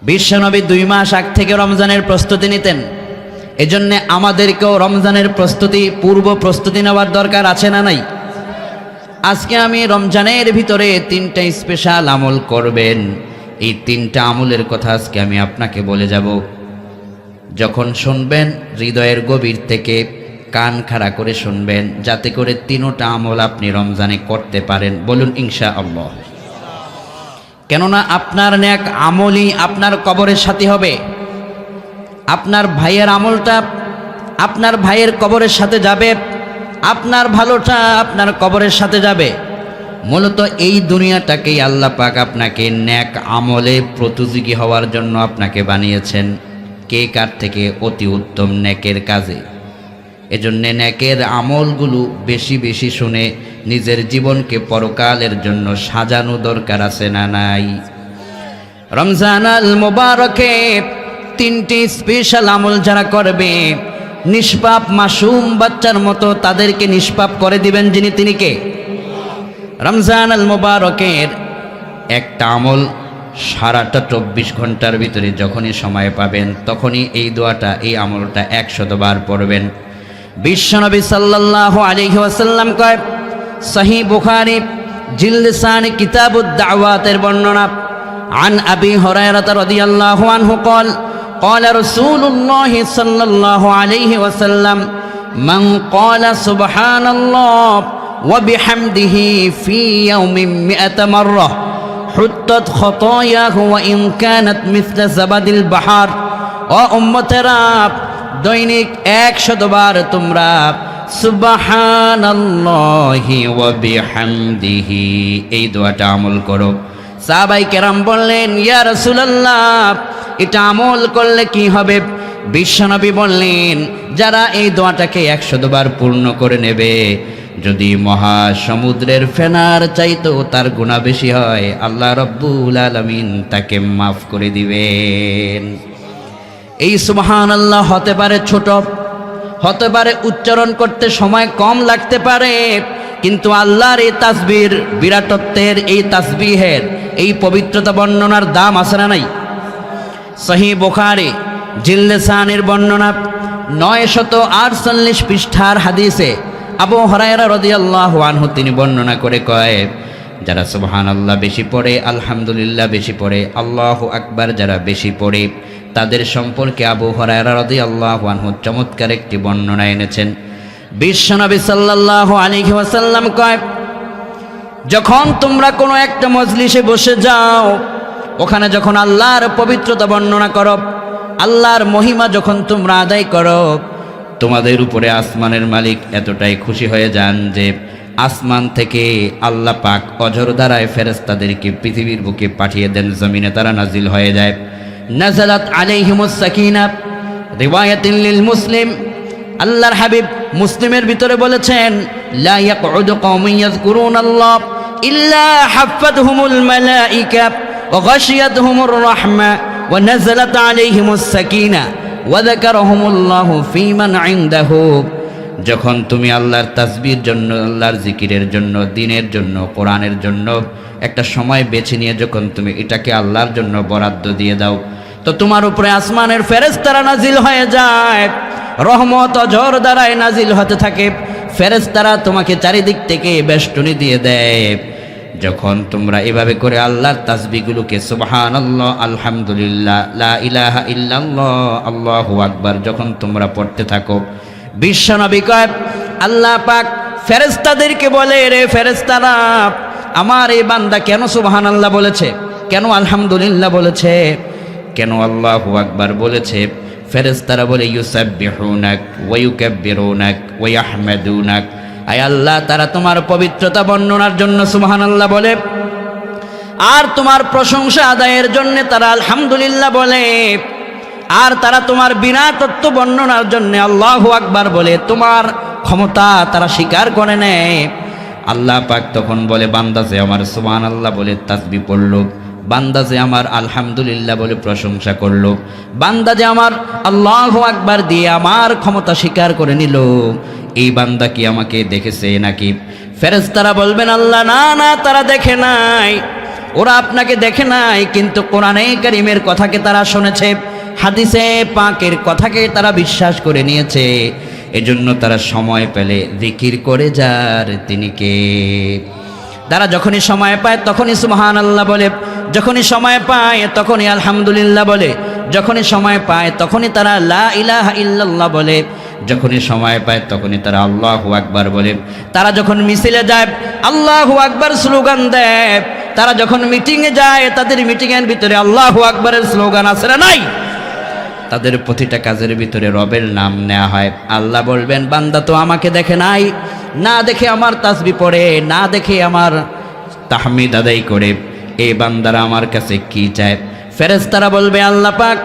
বিশ্বনবী 2 মাস আগ থেকে রমজানের প্রস্তুতি নিতেন। এজন্য আমাদেরকেও রমজানের পূর্ব প্রস্তুতি নেওয়ার দরকার আছে না নাই? আজকে আমি রমজানের ভিতরে 3টা স্পেশাল আমল করবেন, এই 3টা আমলের কথা আজকে আমি আপনাকে বলে যাব। যখন শুনবেন হৃদয়ের গভীর থেকে কান খাড়া করে শুনবেন, যাতে করে 3টা আমল আপনি রমজানে করতে পারেন। বলুন ইনশাআল্লাহ। কেননা আপনার নেক আমলই আপনার কবরের সাথী হবে। আপনার ভাইয়ের আমলটা আপনার ভাইয়ের কবরের সাথে যাবে, আপনার ভালোটা আপনার কবরের সাথে যাবে। মূলত এই দুনিয়াটাকেই আল্লাহ পাক আপনাকে নেক আমলে প্রতিযোগী হওয়ার জন্য আপনাকে বানিয়েছেন, কে কার থেকে অতি উত্তম নেকের কাজে। এজন্য নেকের আমলগুলো বেশি বেশি শুনে নিজের জীবনকে পরকালের জন্য সাজানো দরকার আছে না নাই? রমজান আল মুবারকে 3টি স্পেশাল আমল যারা করবে, নিষ্পাপ মাসুম বাচ্চার মতো তাদেরকে নিষ্পাপ করে দিবেন যিনি, তিনি কে? রমজান আল মুবারকের একটা আমল সারাটা 24 ঘন্টার ভিতরে যখনই সময় পাবেন তখনই এই দোয়াটা, এই আমলটা 100 বার পড়বেন। বিশ্বনবী সাল্লাল্লাহু আলাইহি ওয়াসাল্লাম কয়, সহিহ বুখারী জিলসানি কিতাবুদ দাওয়াতের বর্ণনা, আন আবি হুরায়রা রাদিয়াল্লাহু আনহু قال قال رسول الله صلى الله عليه وسلم من قال سبحان الله وبحمده في يوم 100 مرة حطت خطاياه وإن كانت مثل زبد البحر। ও উম্মতেরা, দৈনিক 100 বার তোমরা সুবহানাল্লাহি ওয়া বিহামদিহি এই দোয়াটা আমল করো। সাহাবাই কেরাম বললেন, ইয়া রাসূলুল্লাহ, এটা আমল করলে কি হবে? বিশ্বনবী বললেন, যারা এই দোয়াটাকে 100 বার পূর্ণ করে নেবে, যদি মহাসমুদ্রের ফেনার চাইতো তার গুনাহ বেশি হয়, আল্লাহ রাব্বুল আলামিন তাকে মাফ করে দিবেন। এই সুবহানাল্লাহ হতে পারে ছোট, হতে পারে উচ্চারণ করতে সময় কম লাগতে পারে, কিন্তু আল্লাহর এই তাসবির বিরাটত্বের, এই তাসবিহের এই পবিত্রতা বর্ণনার দাম আছে না নাই? সহিহ বুখারী জিলসানের বর্ণনা 948 পৃষ্ঠার হাদিসে আবু হুরায়রা রাদিয়াল্লাহু আনহু তিনি বর্ণনা করে কয়, যারা সুবহানাল্লাহ বেশি পড়ে, আলহামদুলিল্লাহ বেশি পড়ে, আল্লাহু আকবার যারা বেশি পড়ে, তাদের সম্পর্কে আবু হুরায়রা রাদিয়াল্লাহু আনহু চমৎকার একটি বর্ণনা এনেছেন। বিশ্বনবী সাল্লাল্লাহু আলাইহি ওয়াসাল্লাম কয়, যখন তোমরা কোনো একটা মজলিসে বসে যাও, ওখানে যখন আল্লাহর পবিত্রতা বর্ণনা করো, আল্লাহর মহিমা যখন তোমরা আদায় করো, তোমাদের উপরে আসমানের মালিক এতটাই খুশি হয়ে যান যে আসমান থেকে আল্লাহ পাক অঝর দ্বারায় ফেরেশতাদেরকে পৃথিবীর বুকে পাঠিয়ে দেন, জমিনে তারা নাজিল হয়ে যায়। নাজালাত আলাইহিমুস সাকিনাহ, রিওয়ায়াতিন লিল মুসলিম। আল্লাহর হাবিব মুসলিমের ভিতরে বলেছেন, লা ইয়াকউদু কওমুন ইয়াযকুরুনাল্লাহ ইল্লা হাফাতহুমুল মালাইকা ওয়া গাশিয়াতহুমুর রাহমা ওয়া নাযালাত আলাইহিমুস সাকিনাহ ওয়া যাকারাহুমুল্লাহু ফীমান ইনদাহু। যখন তুমি আল্লাহর তাসবিহের জন্য, আল্লাহর জিকিরের জন্য, দ্বীনের জন্য, কোরআনের জন্য একটা সময় বেছে নিয়ে যখন তুমি এটাকে আল্লাহর জন্য বরাদ্দ দিয়ে দাও, তো তোমার উপরে আসমানের ফেরেশতারা নাজিল হয়ে যায়, রহমত অঝর দ্বারায় নাজিল হতে থাকে, ফেরেশতারা তোমাকে চারিদিক থেকে বেষ্টনী দিয়ে দেয়। যখন তোমরা এভাবে করে আল্লাহর তাসবিহগুলোকে সুবহানাল্লাহ, আলহামদুলিল্লাহ, লা ইলাহা ইল্লাল্লাহ, আল্লাহু আকবার যখন তোমরা পড়তে থাকো, বিশ্বনবী কয়, আল্লাহ পাক ফেরেশতাদেরকে বলে, রে ফেরেশতারা, আমার এই বান্দা কেন সুবহানাল্লাহ বলেছে, কেন আলহামদুলিল্লাহ বলেছে, কেন আল্লাহু আকবার বলেছে? ফেরেশতারা বলে, ইউসাব্বিহুনাক ওয়া ইউকাব্বিরুনাক ওয়া ইয়াহমাদুনাক। আয় আল্লাহ, তারা তোমার পবিত্রতা বর্ণনার জন্য সুবহানাল্লাহ বলে, আর তোমার প্রশংসা আদায়ের জন্য তারা আলহামদুলিল্লাহ বলে, আর তারা তোমার বিরাটত্ব বর্ণনার জন্য আল্লাহু আকবার বলে। তোমার ক্ষমতা তারা স্বীকার করে নেয়। আল্লাহ পাক তখন বলে, বান্দা যে আমার সুবহানাল্লাহ বলে তাসবিহ পড়লো, বান্দা যে আমার আলহামদুলিল্লাহ বলে প্রশংসা করলো, বান্দা যে আমার আল্লাহু আকবার দিয়ে আমার ক্ষমতা স্বীকার করে নিল, এই বান্দা কি আমাকে দেখেছে নাকি? ফেরেশতারা বলবেন, আল্লাহ না না, তারা দেখে নাই। ওরা আপনাকে দেখে নাই, কিন্তু কোরআনে কারীমের কথাকে তারা শুনেছে, হাদিসে পাকের কথাকে তারা বিশ্বাস করে নিয়েছে। এজন্য তারা সময় পেলে জিকির করে যার তিনি কে। তারা যখনই সময় পায় তখনই সুবহানাল্লাহ বলে, যখনই সময় পায় তখনই আলহামদুলিল্লাহ বলে, যখনই সময় পায় তখনই তারা লা ইলাহা ইল্লাল্লাহ বলে, যখনই সময় পায় তখনই তারা আল্লাহু আকবার বলে। তারা যখন মিছিলে যায় আল্লাহু আকবার স্লোগান দেয়, তারা যখন মিটিংয়ে যায় তাদের মিটিংয়ের ভিতরে আল্লাহু আকবারের স্লোগান আছে না নাই? তাদের প্রতিটা কাজের ভিতরে রবের নাম নেওয়া হয়। আল্লাহ বলবেন বান্দা তো আমাকে দেখে নাই, না দেখে আমার তাসবিহ পড়ে, না দেখে আমার তাহমিদ আদায় করে, এই বান্দারা আমার কাছে কি চায়? ফেরেশতারা বলবে আল্লাহ পাক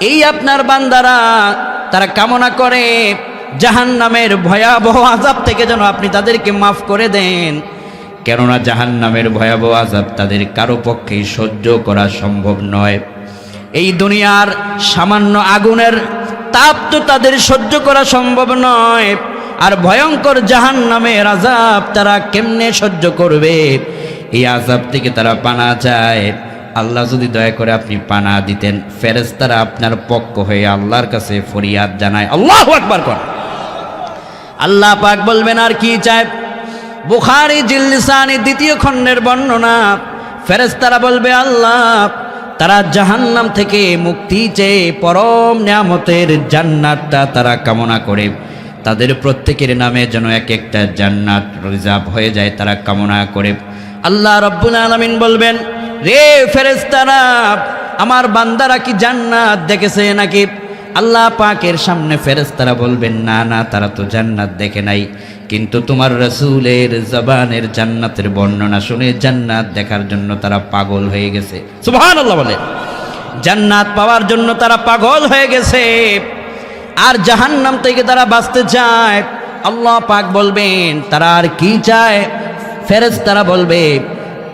এই আপনার বান্দারা তারা কামনা করে জাহান্নামের ভয়াবহ আযাব থেকে যেন আপনি তাদেরকে মাফ করে দেন, কেননা জাহান্নামের ভয়াবহ আযাব তাদের কারো পক্ষেই সহ্য করা সম্ভব নয়। এই দুনিয়ার সামান্য আগুনের তাপ তো তাদের সহ্য করা সম্ভব নয়, আর ভয়ঙ্কর জাহান্নামের আযাব তারা কেমনে সহ্য করবে? এই আযাব থেকে তারা পানা চায়। আল্লাহ যদি দয়া করে আপনি পানা দিতেন, ফেরেশতারা আপনার পক্ষ হয়ে আল্লাহর কাছে ফরিয়াদ জানায়। আল্লাহু আকবার কর। আল্লাহ পাক বলবেন আর কি চায়? বুখারী জিলসানি 2য় খণ্ডের বর্ণনা, ফেরেশতারা বলবে আল্লাহ তারা জাহান্নাম থেকে মুক্তি চেয়ে পরম নিয়ামতের জান্নাতটা তারা কামনা করে, তাদের প্রত্যেকের নামে যেন এক একটা জান্নাত রিজার্ভ হয়ে যায় তারা কামনা করে। আল্লাহ রাব্বুল আলামিন বলবেন রে ফেরেশতারা আমার বান্দারা কি জান্নাত দেখেছে নাকি? আল্লাহ পাকের সামনে ফেরেশতারা বলবেন না না, তারা তো জান্নাত দেখে নাই, কিন্তু তোমার রাসূলের জবানের জান্নাতের বর্ণনা শুনে জান্নাত দেখার জন্য তারা পাগল হয়ে গেছে। সুবহানাল্লাহ বলে, জান্নাত পাওয়ার জন্য তারা পাগল হয়ে গেছে, আর জাহান্নাম থেকে তারা বাঁচতে চায়। আল্লাহ পাক বলবেন তারা আর কি চায়? ফেরেশতারা বলবে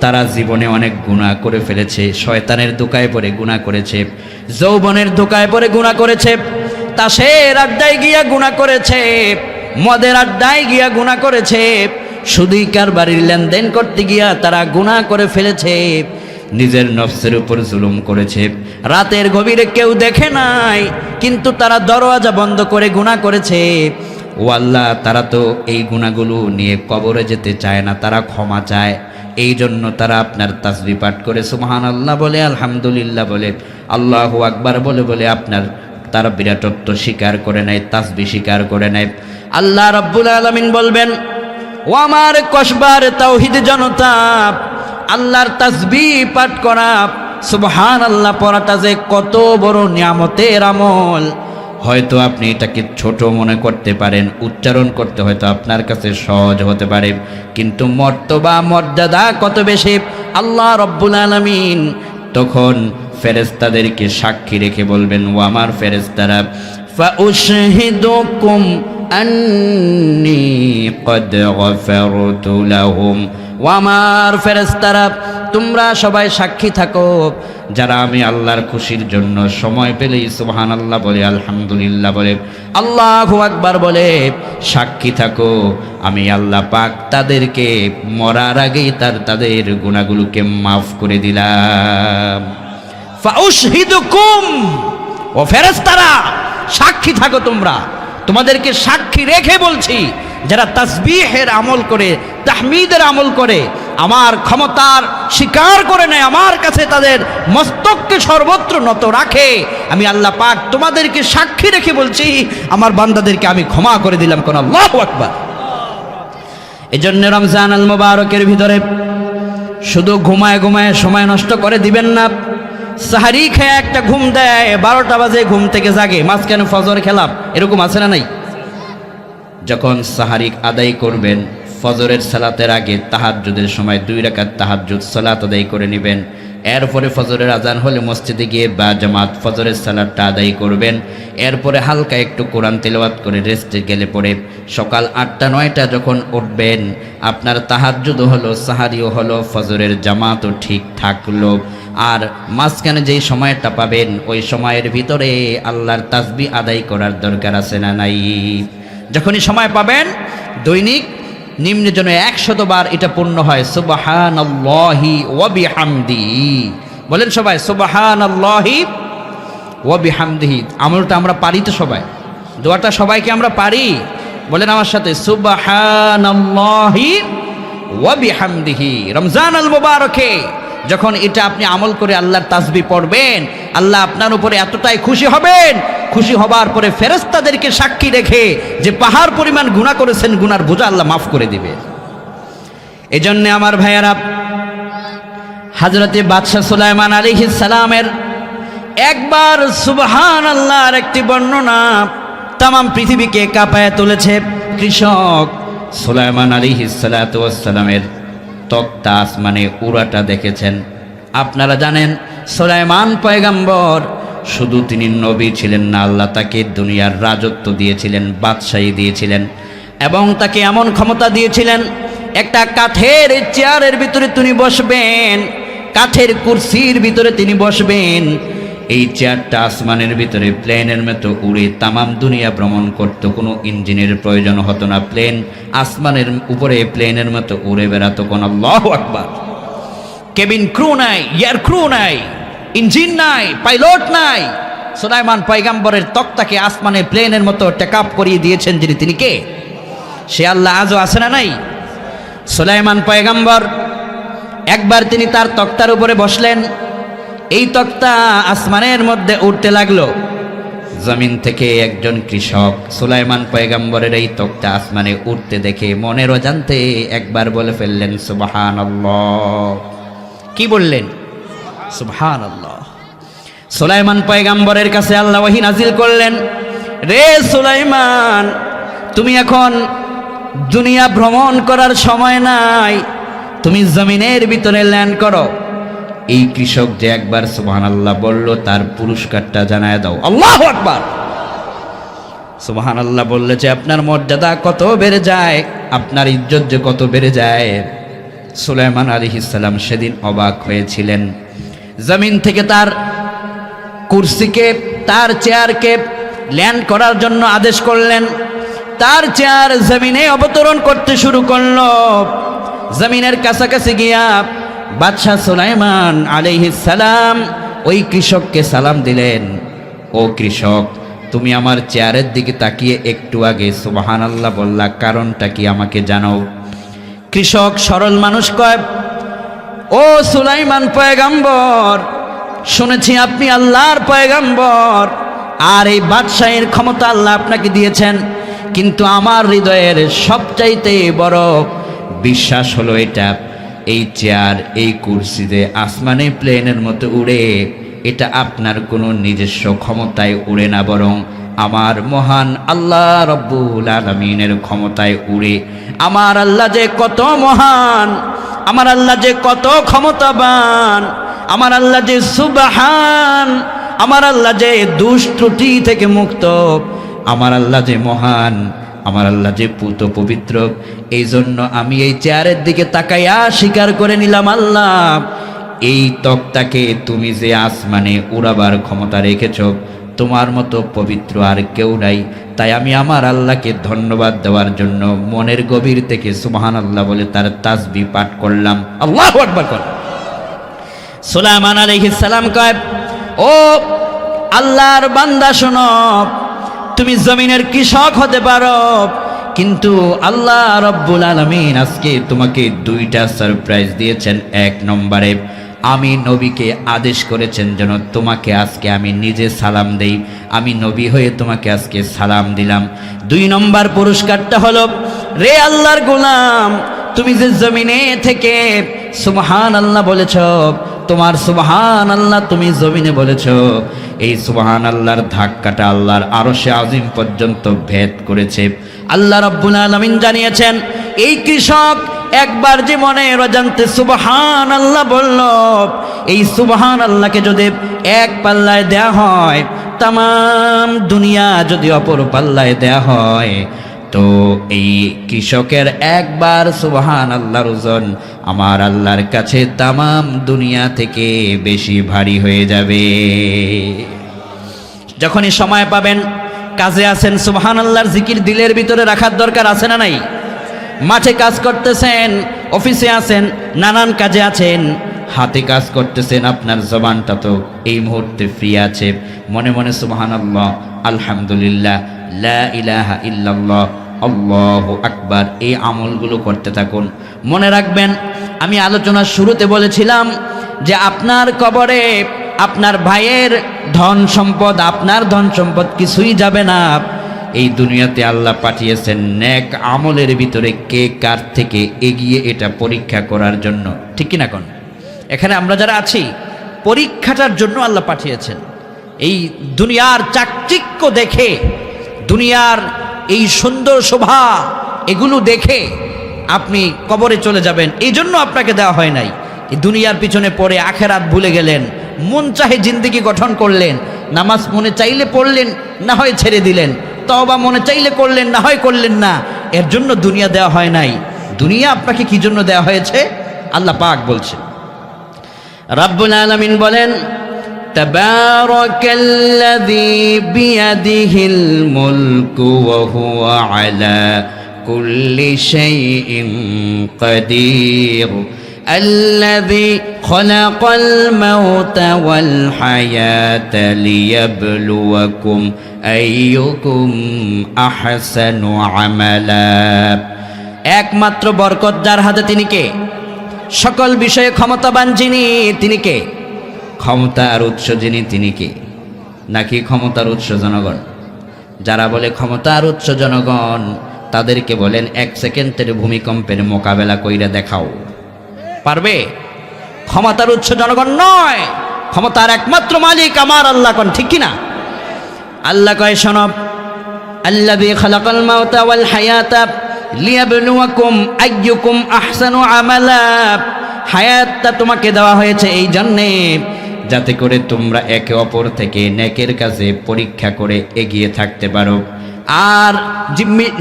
তারা জীবনে অনেক গুনাহ করে ফেলেছে, শয়তানের ধোঁকায় পড়ে গুনাহ করেছে, যৌবনের ধোঁকায় পড়ে গুনাহ করেছে, তাসের আড্ডায় গিয়া গুনাহ করেছে, মদের আড্ডায় গিয়া গুনাহ করেছে, সুদী কারবারির লেনদেন করতে গিয়া তারা গুনাহ করে ফেলেছে, নিজের নফসের উপর জুলুম করেছে, রাতের গভীরে কেউ দেখে নাই কিন্তু তারা দরওয়াজা বন্ধ করে গুনাহ করেছে। ও আল্লাহ তারা তো এই গুনাহগুলো নিয়ে কবরে যেতে চায় না, তারা ক্ষমা চায়। এই জন্য তারা আপনার তাসবিহ পাঠ করে সুবহানাল্লাহ বলে, আলহামদুলিল্লাহ বলে, আল্লাহু আকবার বলে বলে আপনার তারা বিরাটত্ব স্বীকার করে নেয়, তাসবিহ স্বীকার করে নেয়। আল্লাহ রাব্বুল আলামিন বলবেন ও আমার কসবার তাওহীদ জনতা, আল্লাহর তাসবিহ পাঠ করা, সুবহানাল্লাহ পড়াটা যে কত বড় নিয়ামতের আমল। হয়তো আপনি এটাকে ছোট মনে করতে পারেন, উচ্চারণ করতে হয়তো আপনার কাছে সহজ হতে পারে, কিন্তু মর্তবা মর্যাদা কত বেশি। আল্লাহ রাব্বুল আলামিন তখন ফেরেশতাদেরকে সাক্ষী রেখে বলবেন ও আমার ফেরেশতারা ফাউশহিদুকুম আন্নী ক্বাদ গফারতু লাহুম, ও আমার ফেরেশতারা তোমরা সবাই সাক্ষী থাকো, যারা আমি আল্লাহর খুশির জন্য সময় পেলেই সুবহানাল্লাহ বলে, আলহামদুলিল্লাহ বলে, আল্লাহু আকবার বলে সাক্ষী থাকো, আমি আল্লাহ পাক তাদেরকে মরার আগেই তাদের গুনাহগুলোকে মাফ করে দিলাম। ফাউশহিদুকুম, ও ফেরেশতারা সাক্ষী থাকো তোমরা, তোমাদেরকে সাক্ষী রেখে বলছি, যারা তাসবিহের আমল করে, তাহমিদের আমল করে, আমার ক্ষমতার স্বীকার করে নেয়, আমার কাছে তাদের মস্তককে সর্বত্র নত রাখে, আমি আল্লাহ পাক তোমাদেরকে সাক্ষী রেখে বলছি আমার বান্দাদেরকে আমি ক্ষমা করে দিলাম। কোন আল্লাহু আকবার। এজন্য রমজান আল মুবারকের ভিতরে শুধু ঘুমায় ঘুমায় সময় নষ্ট করে দিবেন না। সাহারি খেয়ে একটা ঘুম দেয়, 12টা বাজে ঘুম থেকে জাগে, মাঝখানে ফজর খেলাম, এরকম আছে না নাই? যখন সাহারি আদায় করবেন ফজরের সালাতের আগে তাহাজ্জুদের সময় 2 রাকাত তাহাজ্জুদ সালাত আদায় করে নেবেন, এরপরে ফজরের আজান হলে মসজিদে গিয়ে বা জামাত ফজরের সালাতটা আদায় করবেন, এরপরে হালকা একটু কোরআন তেলাওয়াত করে রেস্টে গেলে পরে সকাল 8টা-9টা যখন উঠবেন আপনার তাহাজ্জুদও হলো, সাহারিও হলো, ফজরের জামাতও ঠিক থাকলো, আর মাঝখানে যেই সময়টা পাবেন ওই সময়ের ভিতরে আল্লাহর তাসবিহ আদায় করার দরকার আছে না নাই? যখনই সময় পাবেন দৈনিক নিম্নে যেন 100 বার এটা পূর্ণ হয়, সুবহানাল্লাহি ওয়া বিহামদিহি। বলেন সবাই সুবহানাল্লাহি ওয়া বিহামদিহি। আমলটা আমরা পারি তো সবাই? দোয়াটা সবাইকে আমরা পারি? বলেন আমার সাথে সুবহানাল্লাহি ওয়া বিহামদিহি। রমজান আল মুবারকে যখন এটা আপনি আমল করে আল্লাহর তাসবিহ পড়বেন, আল্লাহ আপনার উপরে এতটাই খুশি হবেন, খুশি হবার পরে ফেরেশতাদেরকে সাক্ষী রেখে যে পাহাড় পরিমাণ গুনাহ করেছেন, গুনার বোঝা আল্লাহ মাফ করে দিবে। এজন্য আমার ভাইয়ারা, হযরতে বাদশাহ সুলাইমান আলাইহিস সালামের একবার সুবহানাল্লাহর একটি বর্ণনা তামাম পৃথিবীকে কাঁপায় তুলেছে। কৃষক সুলাইমান আলাইহিস সালাতু ওয়াস সালামের তক্তা আসমানে উড়াটা দেখেছেন। আপনারা জানেন সুলাইমান পয়গম্বর শুধু তিনি নবী ছিলেন না, আল্লাহ তাকে দুনিয়ার রাজত্ব দিয়েছিলেন, বাদশাহী দিয়েছিলেন, এবং তাকে এমন ক্ষমতা দিয়েছিলেন একটা কাঠের চেয়ারের ভিতরে তিনি বসবেন, কাঠের কুরসির ভিতরে তিনি বসবেন। এই চেয়ারটা আসমানের ভিতরে প্লেনের মতো উড়ে তামাম দুনিয়া ভ্রমণ করত, কোনো ইঞ্জিনের প্রয়োজন হতো না, প্লেন আসমানের উপরে প্লেনের মতো উড়ে বেড়াতো। কোন আল্লাহু আকবার। কেবিন ক্রু নাই, এয়ার ক্রু নাই, ইঞ্জিন নাই, পাইলট নাই। সুলাইমান পয়গম্বরের তক্তাকে আসমানে প্লেনের মতো টেক আপ করিয়ে দিয়েছেন যিনি, তিনি কে? সে আল্লাহ আজও আছে না নাই? সুলাইমান পয়গম্বর একবার তিনি তার তক্তার উপরে বসলেন, এই তক্তা আসমানের মধ্যে উঠতে লাগলো। জমিন থেকে একজন কৃষক সুলাইমান পয়গম্বরের এই তক্তা আসমানে উঠতে দেখে মনের অজান্তে একবার বলে ফেললেন সুবহানাল্লাহ। কি বললেন? সুবহানাল্লাহ। সুলাইমান পয়গম্বরের কাছে আল্লাহ ওহী নাজিল করলেন, রে সুলাইমান, তুমি এখন দুনিয়া ভ্রমণ করার সময় নাই, তুমি জমিনের ভিতরে ল্যান্ড করো। এই কৃষক যে একবার সুবহানাল্লাহ বলল, তার পুরস্কারটা জানায় দাও। আল্লাহু আকবার। সুবহানাল্লাহ বললে যে আপনার মর্যাদা কত বেড়ে যায়, আপনার ইজ্জত যে কত বেড়ে যায়। সুলাইমান আলাইহিস সালাম সেদিন অবাক হয়েছিলেন। জমিন থেকে তার কুরসিকে, তার চেয়ারকে ল্যান্ড করার জন্য আদেশ করলেন। তার চেয়ার জমিনে অবতরণ করতে শুরু করলো। জমিনের কাছাকাছি গিয়া বাদশাহ সুলাইমান আলাইহিস সালাম ওই কৃষককে সালাম দিলেন, ও কৃষক, তুমি আমার চেয়ারের দিকে তাকিয়ে একটু আগে সুবহানাল্লাহ বললা, কারণটা কি আমাকে জানাও। কৃষক সরল মানুষ কয়, ও সুলাইমান পয়গম্বর, শুনেছি আপনি আল্লাহর পয়গম্বর, আর এই বাদশাহের ক্ষমতা আল্লাহ আপনাকে দিয়েছেন, কিন্তু আমার হৃদয়ের সবচাইতে বড় বিশ্বাস হলো এটা, এই চেয়ার, এই কুরসিতে আসমানে প্লেনের মতো উড়ে, এটা আপনার কোনো নিজস্ব ক্ষমতায় উড়ে না, বরং আমার মহান আল্লাহ রব্বুল আলামিনের ক্ষমতায় উড়ে। আমার আল্লাহ যে কত মহান, আমার আল্লাহ যে কত ক্ষমতাবান, আমার আল্লাহ যে সুবহান, আমার আল্লাহ যে দোষ ত্রুটি থেকে মুক্ত, আমার আল্লাহ যে মহান, আমার আল্লাহ যে পুত পবিত্র। এই জন্য আমি এই চেয়ারের দিকে তাকাইয়া স্বীকার করে নিলাম, আল্লাহ, এই তক্তাকে তুমি যে আসমানে উড়াবার ক্ষমতা রেখেছ, তোমার মতো পবিত্র আর কেউ নাই। তাই আমি আমার আল্লাহকে ধন্যবাদ দেওয়ার জন্য মনের গভীর থেকে সুবহানাল্লাহ বলে তার তাসবিহ পাঠ করলাম। আল্লাহু আকবার কর। সুলাইমান আলাইহিস সালাম কয়, ও আল্লাহর বান্দা শোনো, তুমি জমিনের কৃষক হতে পারো, কিন্তু আল্লাহ রব্বুল আলামিন আজকে তোমাকে দুইটা সারপ্রাইজ দিয়েছেন। এক নম্বরে আমি নবীকে আদেশ করেছেন যেন তোমাকে আজকে আমি নিজে সালাম দেই, আমি নবী হয়ে তোমাকে আজকে সালাম দিলাম। 2 নম্বর পুরস্কারটা হলো, রে আল্লাহর গোলাম, তুমি যে জমিনে থেকে সুবহানাল্লাহ বলেছ, তোমার সুবহানাল্লাহ তুমি জমিনে বলেছ, এই সুবহানাল্লাহর ধাক্কাটা আল্লাহর আরশে আজিম পর্যন্ত ভেদ করেছে। আল্লাহ রাব্বুল আলামিন জানিয়েছেন, এই কৃষক একবার যে মনে অজান্তে সুবহানাল্লাহ বলল, এই সুবহানাল্লাহকে যদি এক পাল্লায় দেয়া হয়, তামাম দুনিয়া যদি অপর পাল্লায় দেয়া হয়, তো এই কৃষকের একবার সুবহানাল্লাহর ওজন আমার আল্লাহর কাছে তামাম দুনিয়া থেকে বেশি ভারী হয়ে যাবে। যখনই সময় পাবেন, কাজে আছেন, সুবহানাল্লাহর জিকির দিলের ভিতরে রাখার দরকার আছে না নাই? মাঠে কাজ করতেছেন, অফিসে আছেন, নানান কাজে আছেন, হাতে কাজ করতেছেন, আপনার জবানটা তো এই মুহূর্তে ফ্রি আছে। মনে মনে সুবহানাল্লাহ, আলহামদুলিল্লাহ, লা ইলাহা ইল্লাল্লাহ, আল্লাহু আকবার, এই আমলগুলো করতে থাকুন। মনে রাখবেন, আমি আলোচনার শুরুতে বলেছিলাম যে আপনার কবরে আপনার ভাইয়ের ধন সম্পদ, আপনার ধন সম্পদ কিছুই যাবে না। এই দুনিয়াতে আল্লাহ পাঠিয়েছেন নেক আমলের ভিতরে কে কার থেকে এগিয়ে, এটা পরীক্ষা করার জন্য, ঠিক কিনা কোন? এখানে আমরা যারা আছি পরীক্ষাটার জন্য আল্লাহ পাঠিয়েছেন। এই দুনিয়ার চাকচিক্য দেখে, দুনিয়ার এই সুন্দর শোভা, এগুলো দেখে আপনি কবরে চলে যাবেন, এই জন্য আপনাকে দেওয়া হয় নাই। এই দুনিয়ার পিছনে পড়ে আখেরাত ভুলে গেলেন, মন চাহে জিন্দেগি গঠন করলেন, নামাজ মনে চাইলে পড়লেন, না হয় ছেড়ে দিলেন, তওবা মনে চাইলে করলেন, না হয় করলেন না। এর জন্য দুনিয়া দেওয়া হয় নাই। দুনিয়া আপনাকে কি জন্য দেওয়া হয়েছে আল্লাহ পাক বলছেন। রাব্বুল আলামিন বলেন, তাবারাকাল্লাযী বিয়াদিহিল মুলকু ওয়া হুয়া আলা কুল্লি শাইইন কাদির الذي خلق الموت والحياة ليبلوكم أيكم أحسن عملا। একমাত্র বরকত যার হাতে, তিনি কে? সকল বিষয়ে ক্ষমতাবান যিনি, তিনি কে? ক্ষমতার উৎস যিনি, তিনি কে? নাকি ক্ষমতার উৎস জনগণ? যারা বলে ক্ষমতার উৎস জনগণ, তাদেরকে বলেন 1 সেকেন্ডের ভূমিকম্পের মোকাবেলা কইরা দেখাও, পারবে? ক্ষমতার উৎস জনগণ নয়, ক্ষমতার একমাত্র মালিক আমার আল্লাহ, কোন ঠিক কিনা? আল্লাহ কয়, শোনব, আল্লাযী খালাকাল মাউতা ওয়াল হায়াতা লিয়াবলুয়াকুম আইয়ুকুম আহসানু আমালা। হায়াতটা তোমাকে দেওয়া হয়েছে এই জন্যে যাতে করে তোমরা একে অপর থেকে নেকের কাছে পরীক্ষা করে এগিয়ে থাকতে পারো। আর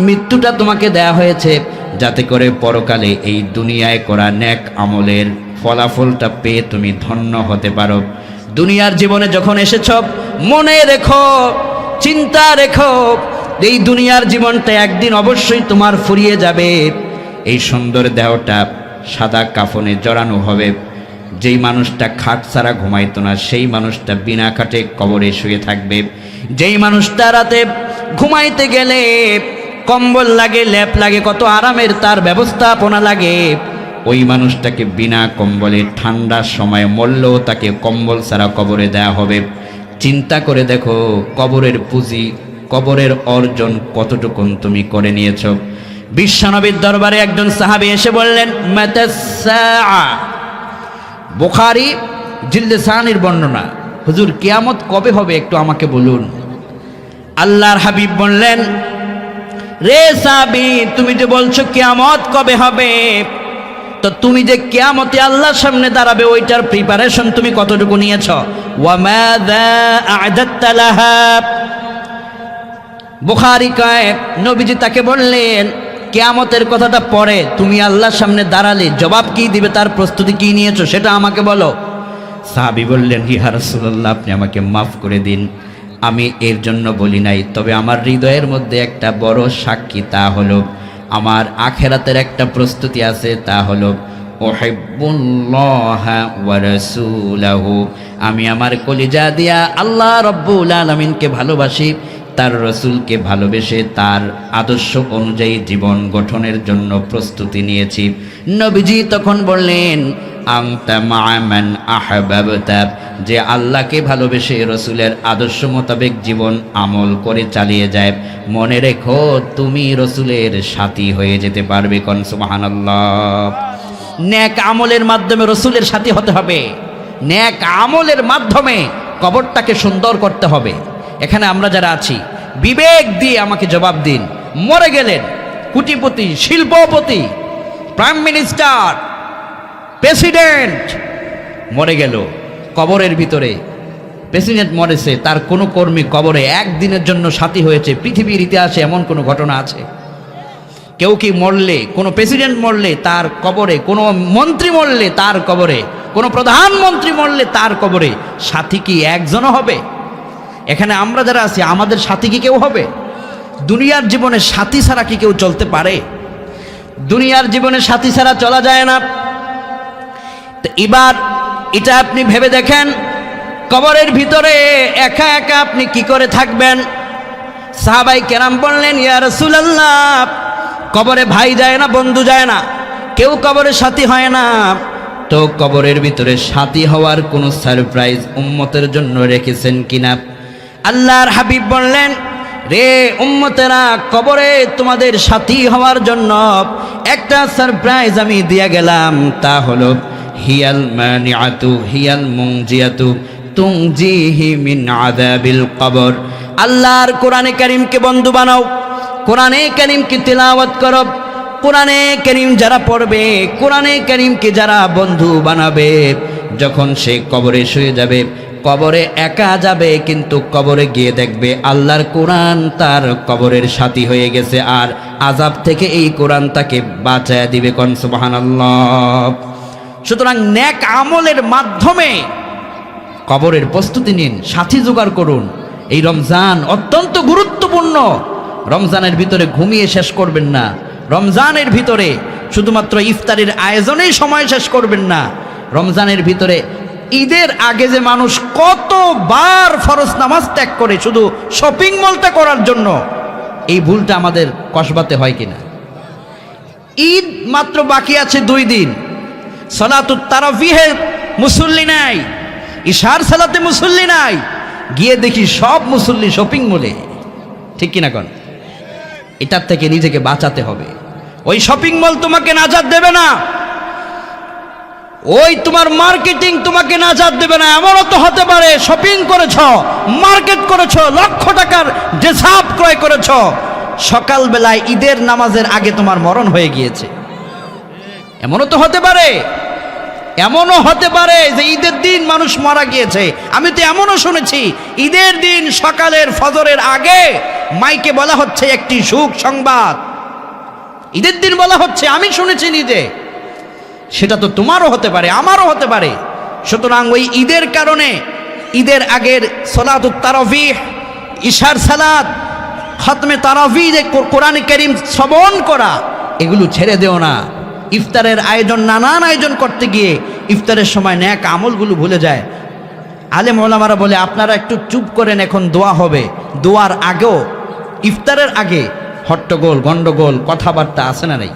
মৃত্যুটা তোমাকে দেয়া হয়েছে যাতে করে পরকালে এই দুনিয়ায় করা নেক আমলের ফলাফলটা পেয়ে তুমি ধন্য হতে পারো। দুনিয়ার জীবনে যখন এসেছ, মনে রেখো, চিন্তা রেখো, এই দুনিয়ার জীবনটা একদিন অবশ্যই তোমার ফুরিয়ে যাবে। এই সুন্দর দেহটা সাদা কাফনে জড়ানো হবে। যেই মানুষটা খাট ছাড়া ঘুমাইতো না, সেই মানুষটা বিনা খাটে কবরে শুয়ে থাকবে। যেই মানুষটা রাতে ঘুমাইতে গেলে কম্বল লাগে, লেপ লাগে, কত আরামের তার ব্যবস্থাপনা লাগে, ওই মানুষটাকে বিনা কম্বলে ঠান্ডার সময় মরলেও তাকে কম্বল ছাড়া কবরে দেয়া হবে। চিন্তা করে দেখো, কবরের পুঁজি, কবরের অর্জন কতটুকুন তুমি করে নিয়েছ। বিশ্বনবীর দরবারে একজন সাহাবী এসে বললেন, মাতাস-সাআ। বুখারী জিলদে সানির বর্ণনা, হুজুর কিয়ামত কবে হবে একটু আমাকে বলুন। আল্লাহর হাবিব বললেন, রে সাহাবী, তুমি যে বলছো কিয়ামত কবে হবে, তো তুমি যে কিয়ামতে আল্লাহর সামনে দাঁড়াবে ওইটার প্রিপারেশন তুমি কতটুকু নিয়েছ? ওয়া মাযা আ'দাত্তা লাহা। বুখারী কয়, নবীজি তাকে বললেন, কিয়ামতের কথাটা পরে, তুমি আল্লাহর সামনে দাঁড়ালে জবাব কি দিবে, তার প্রস্তুতি কি নিয়েছো সেটা আমাকে বলো। সাহাবী বললেন, ইয়া রাসূলুল্লাহ, আপনি আমাকে মাফ করে দিন, আমি এর জন্য বলি নাই, তবে আমার হৃদয়ের মধ্যে একটা বড় সাক্ষী, তা হলো আমার আখেরাতের একটা প্রস্তুতি আছে, তা হলো উহিব্বুল্লাহা ওয়া রাসূলাহু। আমি আমার কলিজা দিয়া আল্লাহ রাব্বুল আলামিনকে ভালোবাসি, তার রসুলকে ভালোবেসে তার আদর্শ অনুযায়ী জীবন গঠনের জন্য প্রস্তুতি নিয়েছি। নবীজি তখন বললেন, আনতা মা মান আহবাবতা, যে আল্লাহকে ভালোবেসে রসুলের আদর্শ মোতাবেক জীবন আমল করে চালিয়ে যায়, মনে রেখো তুমি রসুলের সাথী হয়ে যেতে পারবে। কোন সুবহানাল্লাহ। নেক আমলের মাধ্যমে রসুলের সাথী হতে হবে, নেক আমলের মাধ্যমে কবরটাকে সুন্দর করতে হবে। এখানে আমরা যারা আছি, বিবেক দিয়ে আমাকে জবাব দিন, মরে গেলেন কোটিপতি, শিল্পপতি, প্রাইম মিনিস্টার, প্রেসিডেন্ট মরে গেল, কবরের ভিতরে প্রেসিডেন্ট মরেছে, তার কোনো কর্মী কবরে একদিনের জন্য সাথী হয়েছে, পৃথিবীর ইতিহাসে এমন কোনো ঘটনা আছে? কেউ কি মরলে, কোনো প্রেসিডেন্ট মরলে তার কবরে, কোনো মন্ত্রী মরলে তার কবরে, কোনো প্রধানমন্ত্রী মরলে তার কবরে সাথী কি একজনও হবে? এখানে আমরা যারা আছি, আমাদের সাথী কি কেউ হবে? দুনিয়ার জীবনে সাথী ছাড়া কি কেউ চলতে পারে? দুনিয়ার জীবনে সাথী ছাড়া চলা যায় না। তো এবার এটা আপনি ভেবে দেখেন, কবরের ভিতরে একা একা আপনি কি করে থাকবেন? সাহাবাই কেরাম বললেন, ইয়া রাসূলুল্লাহ, কবরে ভাই যায় না, বন্ধু যায় না, কেউ কবরের সাথী হয় না, তো কবরের ভিতরে সাথী হওয়ার কোনো সারপ্রাইজ উম্মতের জন্য রেখেছেন কিনা? আল্লাহর হাবিব বললেন, রে উম্মতেরা, কবরে তোমাদের সাথী হওয়ার জন্য একটা সারপ্রাইজ আমি দিয়ে গেলাম, তা হলো হিয়াল মানিআতু হিয়াল মুনজিয়াতু তুনজিহি মিন আযাবিল কবর। আল্লাহর কোরআনে কারীমকে বন্ধু বানাও, কোরআনে কারীমকে তিলাওয়াত করো, কোরআনে কারীম যারা পড়বে, কোরআনে কারীমকে যারা বন্ধু বানাবে, যখন সে কবরে শুয়ে যাবে, কবরে একা যাবে, কিন্তু কবরে গিয়ে দেখবে আল্লাহর কোরআন তার কবরের সাথী হয়ে গেছে, আর আযাব থেকে এই কোরআন তাকে বাঁচায় দিবে। কোন সুবহানাল্লাহ। সুতরাং নেক আমলের মাধ্যমে কবরের প্রস্তুতি নিন, সাথী জোগাড় করুন। এই রমজান অত্যন্ত গুরুত্বপূর্ণ। রমজানের ভিতরে ঘুমিয়ে শেষ করবেন না, রমজানের ভিতরে শুধুমাত্র ইফতারের আয়োজনেই সময় শেষ করবেন না। রমজানের ভিতরে ঈদের আগে যে মানুষ কতবার ফরজ নামাজ ত্যাগ করে শুধু শপিং মলটা করার জন্য, এই ভুলটা আমাদের কসবাতে হয় কিনা? ঈদ মাত্র বাকি আছে 2 দিন, সালাতুত তারাবিহে মুসল্লি নাই, ইশার সালাতে মুসল্লি নাই, গিয়ে দেখি সব মুসল্লি শপিং মলে। ঠিক কিনা কোন? এটার থেকে নিজেকে বাঁচাতে হবে। ওই শপিং মল তোমাকে নাজাত দেবে না, ওই তোমার মার্কেটিং তোমাকে নাজাত দেবে না। এমনও তো হতে পারে শপিং করেছ, মার্কেট করেছ, লক্ষ টাকার ড্রেস আপ ক্রয় করেছ, সকালবেলায় ঈদের নামাজের আগে তোমার মরণ হয়ে গিয়েছে। এমনও তো হতে পারে, এমনও হতে পারে যে ঈদের দিন মানুষ মারা গিয়েছে। আমি তো এমনও শুনেছি ঈদের দিন সকালের ফজরের আগে মাইকে বলা হচ্ছে একটি সুখ সংবাদ, ঈদের দিন বলা হচ্ছে, আমি শুনেছি নিজে। সেটা তো তোমারও হতে পারে, আমারও হতে পারে। সুতরাং ওই ঈদের কারণে ঈদের আগের সালাতুত তারাবিহ, ইশার সালাত, খতমে তারাবি, যে কোরআন কারীম শ্রবণ করা, এগুলো ছেড়ে দেও না। ইফতারের আয়োজন, নানান আয়োজন করতে গিয়ে ইফতারের সময় নেক আমলগুলো ভুলে যায়। আলেম ওলামারা বলে, আপনারা একটু চুপ করেন, এখন দোয়া হবে। দোয়ার আগেও, ইফতারের আগে হট্টগোল, গন্ডগোল, কথাবার্তা আছে না নাই?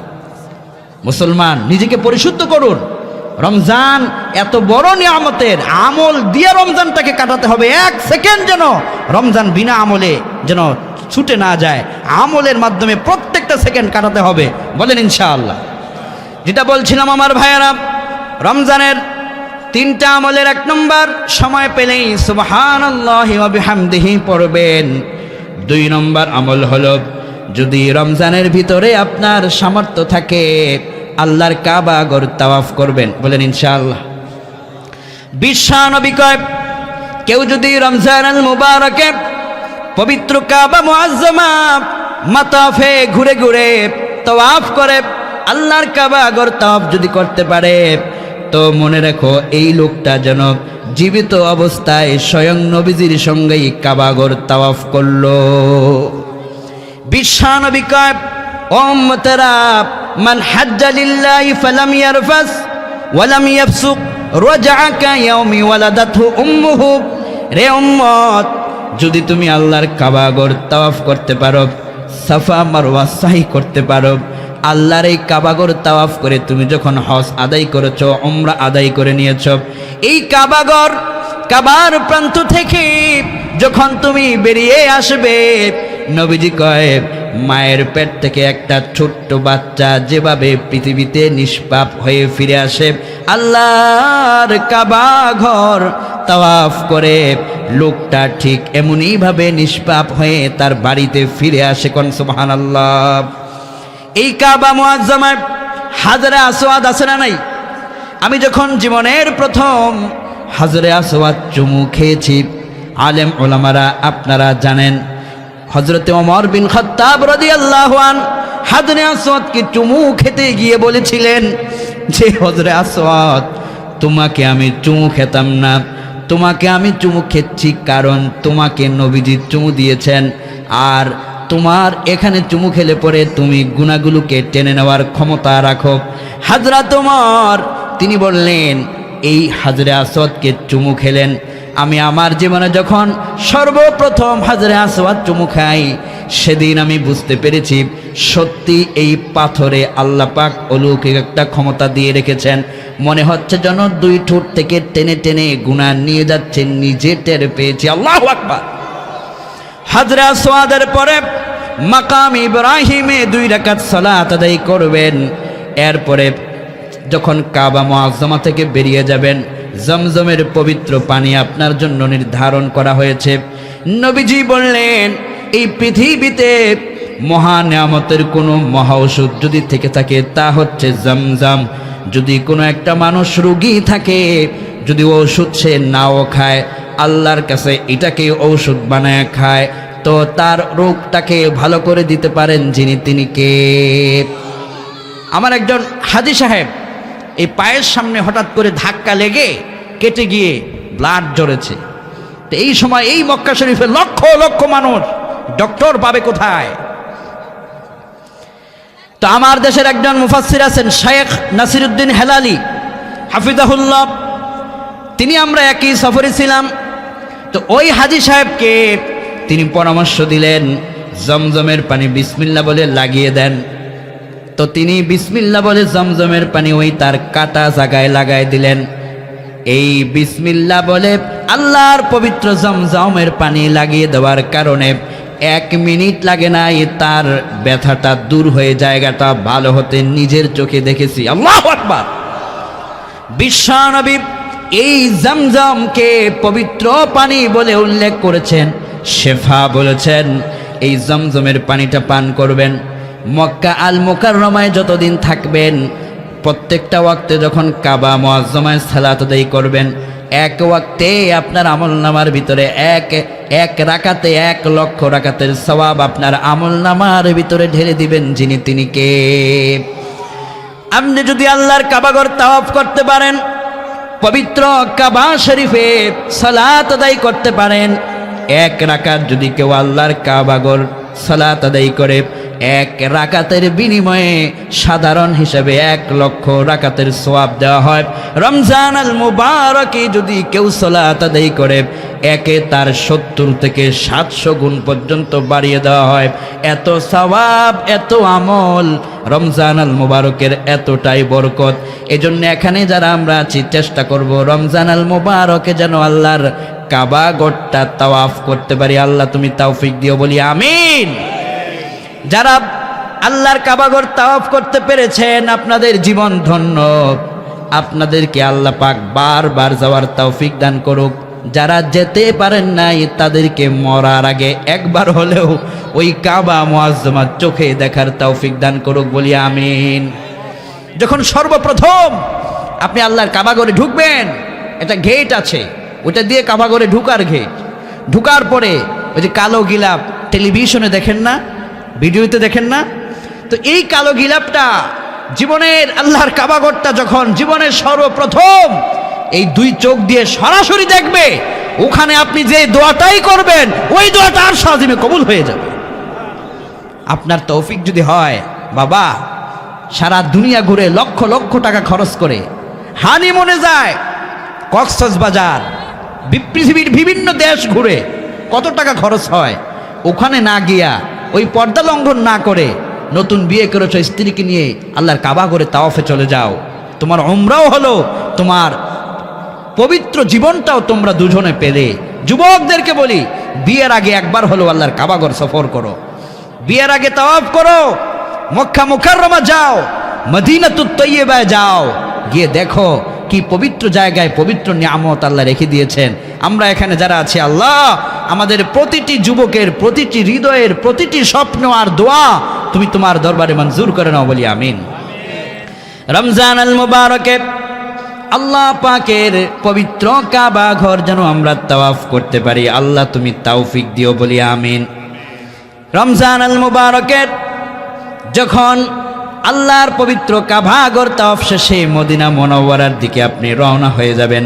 মুসলমান, নিজেকে পরিশুদ্ধ করুন। রমজান এত বড় নিয়ামতের, আমল দিয়ে রমজানটাকে কাটাতে হবে। 1 সেকেন্ড যেন রমজান বিনা আমলে যেন ছুটে না যায়, আমলের মাধ্যমে প্রত্যেকটা সেকেন্ড কাটাতে হবে। বলেন ইনশাআল্লাহ। যেটা বলছিলাম আমার ভাইয়েরা, রমজানের 3টা আমলের 1 নম্বর, সময় পেলেই সুবহানাল্লাহি ওয়া বিহামদিহি পড়বেন। 2 নম্বর আমল হলো, যদি রমজানের ভিতরে আপনার সামর্থ্য থাকে, আল্লাহর কাবা ঘর তাওয়াফ করবেন। বলেন ইনশাআল্লাহ। বিশ্বনবী কয়, কেউ যদি রমজানুল মুবারকে পবিত্র কাবা মুআজ্জামা মাতাফে ঘুরে ঘুরে তাওয়াফ করে, আল্লাহর কাবা ঘর তাওয়াফ যদি করতে পারে, তো মনে রাখো এই লোকটা যেন জীবিত অবস্থায় স্বয়ং নবীজির সঙ্গেই কাবা ঘর তাওয়াফ করলো। বিশ্বনবী কয়, ও উম্মতেরা, মান হাজ্জা লিল্লাহি ফালাম ইয়ারফাস ওয়ালাম ইয়াফসুক রাজআ কায়াউমি ওয়ালাদাতহু উম্মুহু। রে উম্মত, যদি তুমি আল্লাহর কাবা ঘর তাওয়াফ করতে পারো, সাফা মারওয়া সাই করতে পারো, আল্লাহর এই কাবা ঘর তাওয়াফ করে তুমি যখন হজ আদায় করেছো, উমরা আদায় করে নিয়েছো, এই কাবা ঘর, কাবার প্রান্ত থেকে যখন তুমি বেরিয়ে আসবে, নবীজি কয়, মায়ের পেট থেকে একটা ছোট্ট বাচ্চা যেভাবে পৃথিবীতে নিষ্পাপ হয়ে ফিরে আসে, আল্লাহর কাবা ঘর তাওয়াফ করে লোকটা ঠিক এমনই ভাবে নিষ্পাপ হয়ে তার বাড়িতে ফিরে আসে। কোন সুবহানাল্লাহ। এই কাবা মুআজ্জামায় হাজরে আসওয়াদ আছে না নাই? আমি যখন জীবনের প্রথম হাজরে আসওয়াদ চুমু খেয়েছি, আলেম ওলামারা আপনারা জানেন, হযরতে ওমর বিন খাত্তাব রাদিয়াল্লাহু আনহু হাজরে আসওয়াদকে চুমু খেতে গিয়ে বলেছিলেন যে, হযরে আসওয়াদ, তোমাকে আমি চুমু খেতাম না, তোমাকে আমি চুমু খেচ্ছি কারণ তোমাকে নবীজি চুমু দিয়েছেন, আর তোমার এখানে চুমু খেলে পরে তুমি গুনাহগুলোকে টেনে নেওয়ার ক্ষমতা রাখো। হযরত ওমর তিনি বললেন, এই হাজরে আসওয়াদকে চুমু খেলেন। আমি আমার জীবনে যখন সর্বপ্রথম হাজরে আসওয়াদ চুমু খাই, সেদিন আমি বুঝতে পেরেছি সত্যি এই পাথরে আল্লাহ পাক অলৌকিক একটা ক্ষমতা দিয়ে রেখেছেন। মনে হচ্ছে যেন দুই ঠোঁট থেকে টেনে টেনে গুনাহ নিয়ে যাচ্ছে, নিজে টের পেয়েছি। আল্লাহু আকবার। হাজরে আসওয়াদের পরে মাকাম ইব্রাহিমে 2 রাকাত সালাত আদায় করবেন। এরপরে যখন কাবা মুআজ্জামা থেকে বেরিয়ে যাবেন, জমজমের পবিত্র পানি আপনার জন্য নির্ধারণ করা হয়েছে। নবীজি বললেন, এই পৃথিবীতে মহা নিয়ামতের কোনো মহা ঔষধ যদি থেকে থাকে তা হচ্ছে জমজম। যদি কোনো একটা মানুষ রোগী থাকে, যদি ঔষধ সে নাও খায়, আল্লাহর কাছে এটাকে ঔষধ বানায় খায়, তো তার রোগটাকে ভালো করে দিতে পারেন যিনি, তিনি কে? আমার একজন হাজী সাহেব এই পায়ের সামনে হঠাৎ করে ধাক্কা লেগে কেটে গিয়ে ব্লাড ঝরেছে। তো এই সময় এই মক্কা শরীফে লক্ষ লক্ষ মানুষ, ডক্টর পাবে কোথায়? তো আমার দেশের একজন মুফাসসির আছেন শেখ নাসিরউদ্দিন হেলালি হাফিজাহুল্লাহ, তিনি আমরা একই সফরে ছিলাম। তো ওই হাজী সাহেবকে তিনি পরামর্শ দিলেন, জমজমের পানি বিসমিল্লাহ বলে লাগিয়ে দেন। তো তিনি বিসমিল্লাহ বলে জমজমের পানি ওই তার কাটা জায়গায় লাগাই দিলেন। এই বিসমিল্লাহ বলে আল্লাহর পবিত্র জমজমের পানি লাগিয়ে দেওয়ার কারণে 1 মিনিট লাগে না, তার ব্যথাটা দূর হয়ে জায়গাটা ভালো হতে নিজের চোখে দেখেছি। আল্লাহু আকবার। বিশ্বনবী এই জমজমকে পবিত্র পানি বলে উল্লেখ করেছেন, শেফা বলেছেন। এই জমজমের পানিটা পান করবেন। মক্কা আল মুকাররমায় যতদিন থাকবেন, প্রত্যেকটা ওয়াক্তে যখন কাবা মুআজ্জামায় সালাত আদায় করবেন, এক ওয়াক্তে আপনার আমলনামার ভিতরে এক রাকাতে 1 লক্ষ রাকাতের সওয়াব আপনার আমলনামার ভিতরে ঢেলে দিবেন যিনি, তিনি কে? আপনি যদি আল্লাহর কাবাঘর তাওয়াফ করতে পারেন, পবিত্র কাবা শরীফে সালাত আদায় করতে পারেন, 1 রাকাত যদি কেউ আল্লাহর কাবাঘর সালাত আদায় করে, 1 রাকাতের বিনিময়ে সাধারণ হিসাবে 1 লক্ষ রাকাতের সওয়াব দেওয়া হয়। রমজান আল মুবারকে যদি কেউ সালাত আদায় করে, একে তার 70 থেকে 700 গুণ পর্যন্ত বাড়িয়ে দেওয়া হয়। এত সওয়াব, এত আমল, রমজান আল মুবারকের এতটাই বরকত। এজন্য এখানে যারা আমরা আছি চেষ্টা করব রমজান আল মুবারকে যেন আল্লাহর কাবা ঘরটা তাওয়াফ করতে পারি। আল্লাহ তুমি তৌফিক দিও, বলি আমিন। যারা আল্লাহর কাবাঘর তাওয়াফ করতে পেরেছেন, আপনাদের জীবন ধন্য। আপনাদেরকে আল্লাহ পাক বারবার যাওয়ার তৌফিক দান করুক। যারা যেতে পারেন নাই, তাদেরকে মরার আগে একবার হলেও ওই কাবা মুআজ্জামা চোখে দেখার তৌফিক দান করুক, বলি আমিন। যখন সর্বপ্রথম আপনি আল্লাহর কাবাঘরে ঢুকবেন, একটা গেট আছে, ওটা দিয়ে কাবাঘরে ঢুকার গেট। ঢুকার পরে ওই যে কালো গিলাপ টেলিভিশনে দেখেন না, ভিডিওতে দেখেন না, তো এই কালো গিলাপটা জীবনের আল্লাহর কাবাঘরটা যখন জীবনের সর্বপ্রথম এই 2 চোখ দিয়ে সরাসরি দেখবে, ওখানে আপনি যে দোয়াটাই করবেন ওই দোয়াটা আর সাজিমে কবুল হয়ে যাবে। আপনার তৌফিক যদি হয়, বাবা সারা দুনিয়া ঘুরে লক্ষ লক্ষ টাকা খরচ করে হানিমুনে যায়, কক্সবাজার, পৃথিবীর বিভিন্ন দেশ ঘুরে কত টাকা খরচ হয়, ওখানে না গিয়া ওই পর্দা লঙ্ঘন না করে নতুন বিয়ে করেছ স্ত্রীকে নিয়ে আল্লাহর কাবা ঘরে তাওয়াফে চলে যাও। তোমার উমরাও হলো, তোমার পবিত্র জীবনটাও তোমরা দুজনে পেলে। যুবকদেরকে বলি, বিয়ের আগে একবার হলো আল্লাহর কাবা ঘর সফর করো, বিয়ের আগে তাওয়াফ করো, মক্কা মুকাররমা যাও, মদিনাতুত তৈয়্যিবায় যাও, গিয়ে দেখো কি পবিত্র জায়গায় পবিত্র নিয়ামত আল্লাহ রেখে দিয়েছেন। আমরা এখানে যারা আছি, আল্লাহ আমাদের প্রতিটি যুবকের প্রতিটি হৃদয়ের প্রতিটি স্বপ্ন আর দোয়া তুমি তোমার দরবারে মঞ্জুর করে নাও, বলি আমিন। রমজান আল মুবারকে আল্লাহ পাকের পবিত্র কাবা ঘর যেন আমরা তাওয়াফ করতে পারি, আল্লাহ তুমি তৌফিক দিও, বলি আমিন। রমজান আল মুবারকের যখন আল্লাহর পবিত্র কাবা ঘর তাওয়াফ শেষে মদিনা মুনাওয়ারার দিকে আপনি রওনা হয়ে যাবেন,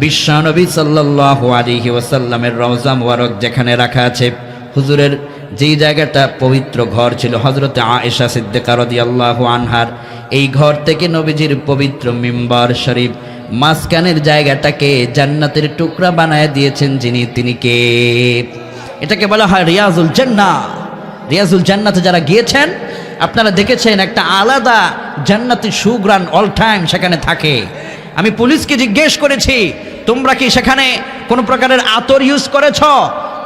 বিশ্বনবী সাল্লাল্লাহু আলাইহি ওয়াসাল্লামের রওজা মুবারক যেখানে রাখা আছে, হুজুরের যেই জায়গাটা পবিত্র ঘর ছিল হযরতে আয়েশা সিদ্দিকা রাদিয়াল্লাহু আনহার, এই ঘর থেকে নবীজির পবিত্র মিম্বার শরীফ মাঝখানের জায়গাটাকে জান্নাতের টুকরা বানায় দিয়েছেন যিনি, তিনি কে? এটাকে বলা হয় রিয়াজুল জান্নাহ। রিয়াজুল জান্নাতে যারা গিয়েছেন আপনারা দেখেছেন একটা আলাদা জান্নাতি সুগ্রাণ অল টাইম সেখানে থাকে। আমি পুলিশকে জিজ্ঞেস করেছি, তোমরা কি সেখানে কোনো প্রকারের আতর ইউজ করেছ?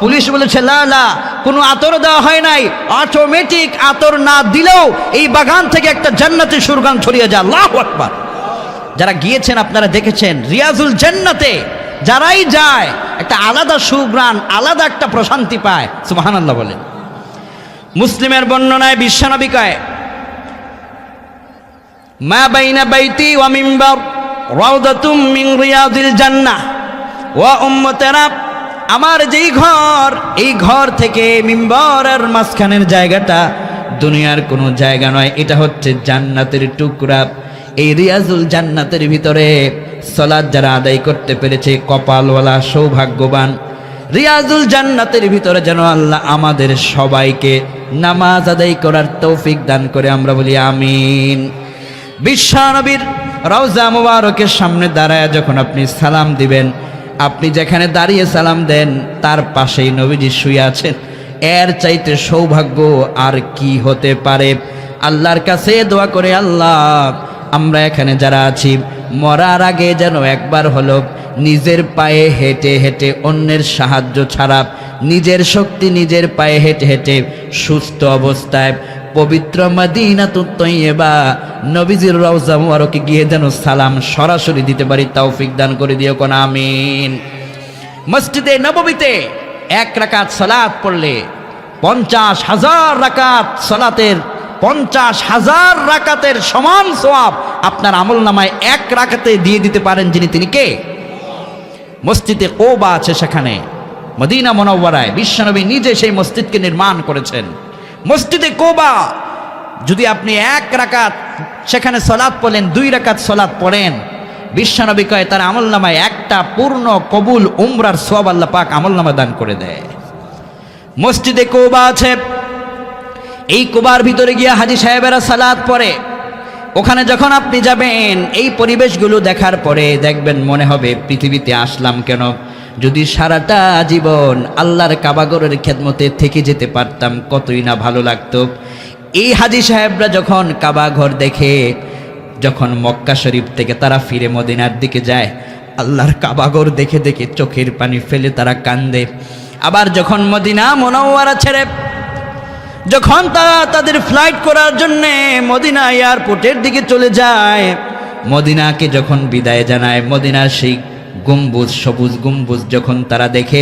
পুলিশ বলেছে লা লা, কোনো আতর দেওয়া হয় নাই। অটোমেটিক আতর না দিলেও এই বাগান থেকে একটা জান্নাতি সুগ্রাণ ছড়িয়ে যায়। আল্লাহু আকবার। যারা গিয়েছেন আপনারা দেখেছেন রিয়াজুল জান্নাতে যারাই যায় একটা আলাদা সুগ্রাণ, আলাদা একটা প্রশান্তি পায়। সুবহানাল্লাহ বলেন। মুসলিমের বর্ণনায় বিশ্বনবী কয়, মা বাইনা বাইতি ওয়া মিম্বার রাউদাতুম মিন রিয়াদিল জান্নাহ ওয়া উম্মতানা, আমার যেই ঘর, এই ঘর থেকে মিম্বরের মাঝখানের জায়গাটা দুনিয়ার কোনো জায়গা নয়, এটা হচ্ছে জান্নাতের টুকরা। এই রিয়াজুল জান্নাতের ভিতরে সালাত যারা আদায় করতে পেরেছে কপালওয়ালা, সৌভাগ্যবান। রিয়াজুল জান্নাতের ভিতরে যেন আল্লাহ আমাদের সবাইকে নামাজ আদায় করার তৌফিক দান করে, আমরা বলি আমিন। বিশ্বনবীর রওজা মুবারকের সামনে দাঁড়ায় যখন আপনি সালাম দিবেন, আপনি যেখানে দাঁড়িয়ে সালাম দেন তার পাশেই নবীজি শুয়ে আছেন। এর চাইতে সৌভাগ্য আর কি হতে পারে? আল্লাহর কাছে দোয়া করে, আল্লাহ আমরা এখানে যারা আছি মরার আগে যেন একবার হলো নিজের পায়ে হেঁটে হেঁটে, অন্যের সাহায্য ছাড়া নিজের শক্তি নিজের পায়ে হেঁটে হেঁটে সুস্থ অবস্থায় পবিত্র মদিনাতুত তয়্যিবা নবীজির রওজা মুবারকে গিয়ে যেন সালাম সরাসরি দিতে পারি, তৌফিক দান করে দিও কোন আমিন। মসজিদে নববীতে এক রাকাত সালাত পড়লে 50,000 রাকাত সালাতের 50,000 রাকাতের সমান সওয়াব আপনার আমলনামায় এক রাকাতে দিয়ে দিতে পারেন যিনি, তিনি কে? মসজিদে কুবা আছে সেখানে মদিনা মুনাওয়ারায়, বিশ্বনবী নিজে সেই মসজিদকে নির্মাণ করেছেন। মসজিদে কুবা যদি আপনি এক রাকাত সেখানে সালাত পড়েন, 2 রাকাত সালাত পড়েন, বিশ্বনবী কয় তার আমলনামায় একটা পূর্ণ কবুল উমরার সওয়াব আল্লাহ পাক আমলনামা দান করে দেয়। মসজিদে কুবা আছে, এই কুবার ভিতরে গিয়ে হাজী সাহেবেরা সালাত পড়ে। ওখানে যখন আপনি যাবেন এই পরিবেশগুলো দেখার পরে দেখবেন মনে হবে পৃথিবীতে আসলাম কেন? যদি সারাটা জীবন আল্লাহর কাবাগরের খেদমতে থেকে যেতে পারতাম কতই না ভালো লাগতো। এই হাজী সাহেবরা যখন কাবাঘর দেখে, যখন মক্কা শরীফ থেকে তারা ফিরে মদিনার দিকে যায়, আল্লাহর কাবাঘর দেখে দেখে চোখের পানি ফেলে তারা কান্দে। আবার যখন মদিনা মুনাওয়ারা ছেড়ে যখন তারা তাদের ফ্লাইট করার জন্যে মদিনা এয়ারপোর্টের দিকে চলে যায়, মদিনাকে যখন বিদায় জানায়, মদিনার সেই গম্বুজ, সবুজ গম্বুজ যখন তারা দেখে,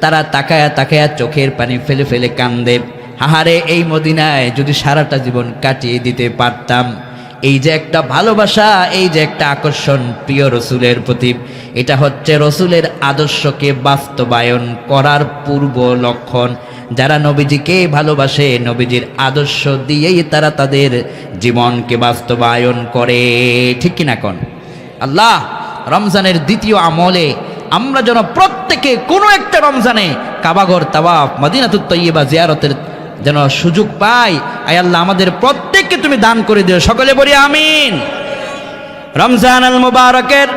তারা তাকায়া তাকায়া চোখের পানি ফেলে ফেলে কান্দে। হাহারে, এই মদিনায় যদি সারাটা জীবন কাটিয়ে দিতে পারতাম। এই যে একটা ভালোবাসা, এই যে একটা আকর্ষণ প্রিয় রসুলের প্রতি, এটা হচ্ছে রসুলের আদর্শকে বাস্তবায়ন করার পূর্ব লক্ষণ। যারা নবীজিকে ভালোবাসে, নবীজির আদর্শ দিয়েই তারা তাদের জীবনকে বাস্তবায়ন করে, ঠিক কিনা কোন? আল্লাহ রমজানের দ্বিতীয় আমলে আমরা যেন প্রত্যেকে কোনো একটা রমজানে কাবাঘর তাওয়াফ, মদিনাতুত তয়্যিবা জিয়ারতের যেন সুযোগ পাই। আয় আল্লাহ আমাদের প্রত্যেককে তুমি দান করে দিও, সকলে বলি আমিন। রমজান আল মুবারকের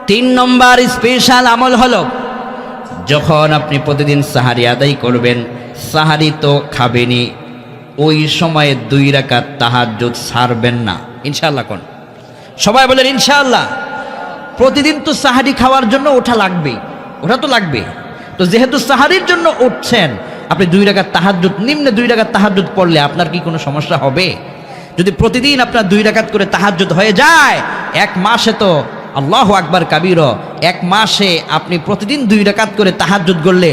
3 নম্বর স্পেশাল আমল হলো, যখন আপনি প্রতিদিন সাহারি আদায় করবেন, সাহারি তো খাবেনই, ওই সময়ে 2 রাকাত তাহাজ্জুদ ছাড়বেন না, ইনশাআল্লাহ কোন? সবাই বলেন ইনশাআল্লাহ। প্রতিদিন তো সাহারি খাওয়ার জন্য ওঠা লাগবে, ওঠা তো লাগবে। তো যেহেতু সাহারির জন্য উঠছেন, আপনি 2 রাকাত তাহাজ্জুদ, নিম্নে 2 রাকাত তাহাজ্জুদ পড়লে আপনার কি কোনো সমস্যা হবে? যদি প্রতিদিন আপনার 2 রাকাত করে তাহাজ্জুদ হয়ে যায়, 1 মাসে তো আল্লাহু আকবার কাবীর, 1 মাসে আপনি প্রতিদিন 2 রাকাত করে তাহাজ্জুদ করলে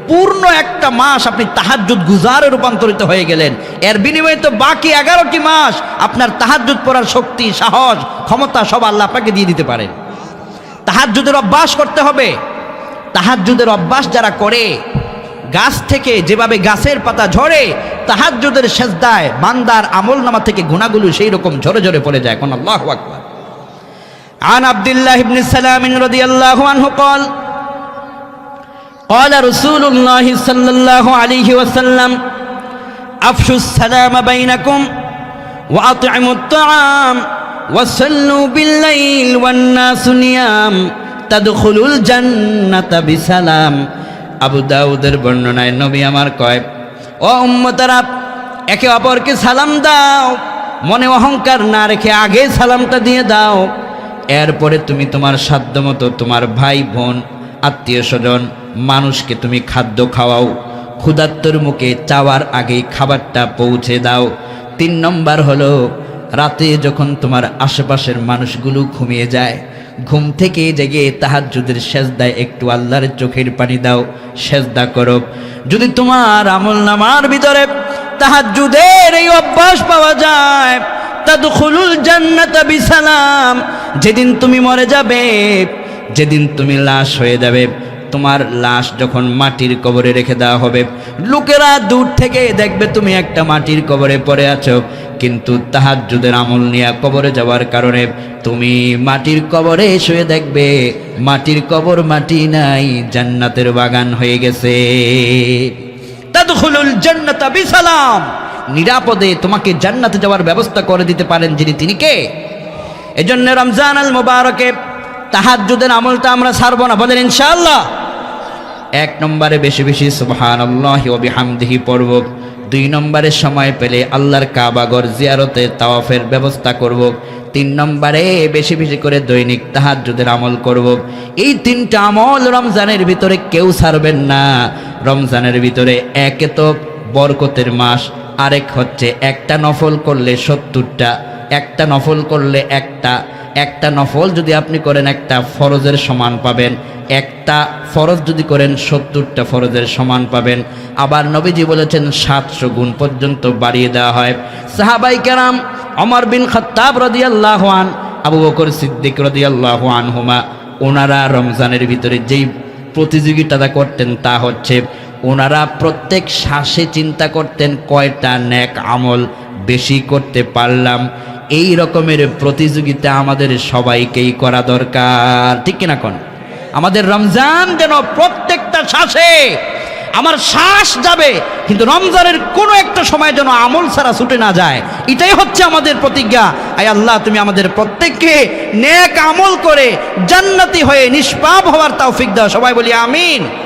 পূর্ণ একটা মাস আপনি তাহাজ্জুদ গুজারে রূপান্তরিত হয়ে গেলেন। এর বিনিময়ে তো বাকি 11টি মাস আপনার তাহাজ্জুদ পড়ার শক্তি, সাহস, ক্ষমতা সব আল্লাহ আপনাকে দিয়ে দিতে পারেন। তাহাজ্জুদের অভ্যাস করতে হবে। তাহাজ্জুদের অভ্যাস যারা করে, গাছ থেকে যেভাবে গাছের পাতা ঝরে, তাহাজ্জুদের সেজদায় বান্দার আমলনামা থেকে গুনাহগুলো সেই রকম ঝরে ঝরে পড়ে যায়। কোন আল্লাহু আকবার। عن عبد الله بن سلام رضي الله عنه قال قال رسول الله صلى الله عليه وسلم أفشوا السلام بينكم وأطعموا الطعام وصلوا بالليل والناس نيام تدخلوا الجنة بسلام। আবু দাউদের বর্ণনায় নবী আমার কয়, ও উম্মতেরা, একে অপরকে সালাম দাও, মনে অহংকার না রেখে আগে সালামটা দিয়ে দাও। এরপরে তুমি তোমার সাধ্যমতো তোমার ভাই বোন আত্মীয় স্বজন মানুষকে তুমি খাদ্য খাওয়াও, ক্ষুধার্তর মুখে চাওয়ার আগেই খাবারটা পৌঁছে দাও। 3 নম্বর হলো, রাতে যখন তোমার আশেপাশের মানুষগুলো ঘুমিয়ে যায়, ঘুম থেকে জেগে তাহাজ্জুদের সেজদায় একটু আল্লাহর চোখের পানি দাও, সেজদা করো। যদি তোমার আমলনামার ভিতরে তাহাজ্জুদের এই অভ্যাস পাওয়া যায়, তাদখুলুল জান্নাতা বিসালাম। যেদিন তুমি মরে যাবে, যেদিন তুমি লাশ হয়ে যাবে, তোমার লাশ যখন মাটির কবরে রেখে দেওয়া হবে, লোকেরা দূর থেকে দেখবে তুমি একটা মাটির কবরে পড়ে আছো, কিন্তু তাহাজ্জুদের আমল নিয়ে কবরে যাওয়ার কারণে তুমি মাটির কবরে শুয়ে দেখবে মাটির কবর মাটি নাই, জান্নাতের বাগান হয়ে গেছে। তাদখুলুল জান্নাতা বিসালাম। নিরাপদে তোমাকে জান্নাতে যাওয়ার ব্যবস্থা করে দিতে পারেন যিনি, তিনি কে? এজন্য রমজান আল মুবারকে তাহাজ্জুদের আমলটা আমরা ছাড়বো না, বলেন ইনশাআল্লাহ। 1 নম্বরে বেশি বেশি সুবহানাল্লাহি ওয়া বিহামদিহি পড়ব। 2 নম্বরে সময় পেলে আল্লাহর কাবাঘর জিয়ারতে তাওয়াফের ব্যবস্থা করব। 3 নম্বরে বেশি বেশি করে দৈনিক তাহাজ্জুদের আমল করব। এই 3টা আমল রমজানের ভিতরে কেউ ছাড়বেন না। রমজানের ভিতরে একে তো বরকতের মাস, আরেক হচ্ছে একটা নফল করলে 70টা, একটা নফল করলে একটা নফল যদি আপনি করেন একটা ফরজের সমান পাবেন, একটা ফরজ যদি করেন 70টা ফরজের সমান পাবেন। আবার নবীজি বলেছেন 700 গুণ পর্যন্ত বাড়িয়ে দেওয়া হয়। সাহাবাই কেরাম ওমর বিন খাত্তাব রাদিয়াল্লাহু আন, আবু বকর সিদ্দিক রাদিয়াল্লাহু আনহুমা, ওনারা রমজানের ভিতরে যেই প্রতিযোগিতাটা করতেন তা হচ্ছে ওনারা প্রত্যেক শ্বাসে চিন্তা করতেন কয়টা নেক আমল বেশি করতে পারলাম। এই রকমের প্রতিযোগিতা আমাদের সবাইকেই করা দরকার, ঠিক কিনা কোন? আমাদের রমজান যেন প্রত্যেকটা শ্বাসে আমার শ্বাস যাবে, কিন্তু রমজানের কোনো একটা সময় যেন আমল ছাড়া ছুটে না যায়, এটাই হচ্ছে আমাদের প্রতিজ্ঞা। আয় আল্লাহ, তুমি আমাদের প্রত্যেককে নেক আমল করে জান্নাতি হয়ে নিষ্পাপ হওয়ার তৌফিক দাও। সবাই বলি আমিন।